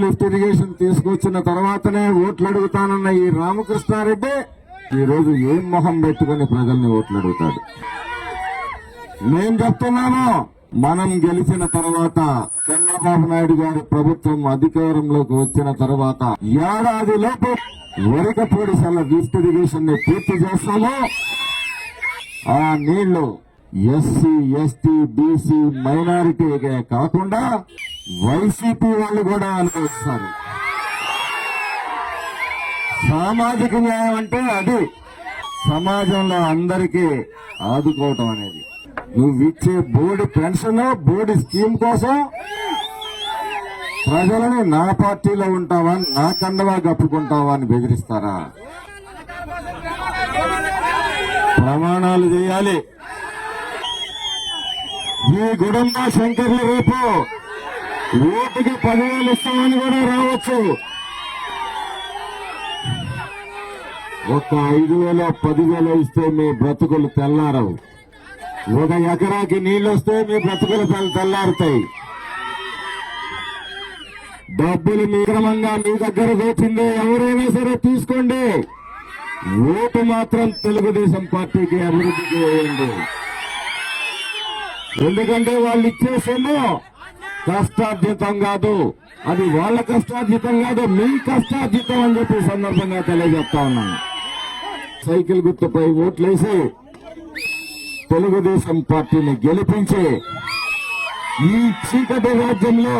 Lift irrigation తీసుకొచ్చిన తర్వాతనే ఓట్లు అడుగుతానన్న ఈ రామకృష్ణారెడ్డి ఈ రోజు ఏం మొహం పెట్టుకుని ప్రజల్ని ఓట్లు అడుగుతాడు? మేం చెప్తున్నాము, మనం గెలిచిన తర్వాత చంద్రబాబు నాయుడు గారి ప్రభుత్వం అధికారంలోకి వచ్చిన తర్వాత ఏడాదిలోపు వరికపూడిసల లిఫ్ట్ ఇరిగేషన్ ని పూర్తి చేస్తాము. ఆ నీళ్లు ఎస్సీ, ఎస్టీ, బీసీ, మైనారిటీగా కాకుండా వైసీపీ వాళ్ళు కూడా అనుభవిస్తారు. సామాజిక న్యాయం అంటే అది సమాజంలో అందరికీ ఆదుకోవటం అనేది. నువ్విచ్చే బోర్డు పెన్షన్, బోర్డు స్కీమ్ కోసం ప్రజలని నా పార్టీలో ఉంటావా, నా కండవా కప్పుకుంటావా అని బెదిరిస్తారా? ప్రమాణాలు చేయాలి. ఈ గుడంబ శంకర్లు రేపు ఓటుకి 10,000 ఇస్తామని కూడా రావచ్చు. ఒక్క 5,000, 10,000 ఇస్తే మీ బ్రతుకులు తెల్లారవు. ఒక ఎకరాకి నీళ్లు వస్తే మీ బ్రతుకులు తెల్లారుతాయి. డబ్బులు మీ క్రమంగా మీ దగ్గర వచ్చింది ఎవరైనా సరే తీసుకోండి. ఓటు మాత్రం తెలుగుదేశం పార్టీకి అభివృద్ధికి వేయండి. ఎందుకంటే వాళ్ళు ఇచ్చే సొమ్ము కష్టార్జితం కాదు, అది వాళ్ళ కష్టార్జితం కాదు, మీ కష్టార్జితం అని చెప్పి సందర్భంగా తెలియజెప్తా ఉన్నాను. సైకిల్ గుర్తుపై ఓట్లేసి తెలుగుదేశం పార్టీని గెలిపించి ఈ చీకటి రాజ్యంలో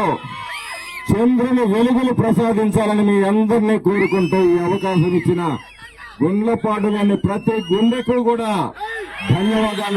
చంద్రుని వెలుగులు ప్రసాదించాలని మీ అందరినీ కోరుకుంటూ ఈ అవకాశం ఇచ్చిన గుండ్లపాడులోని ప్రతి గుండెకు కూడా ధన్యవాదాలు.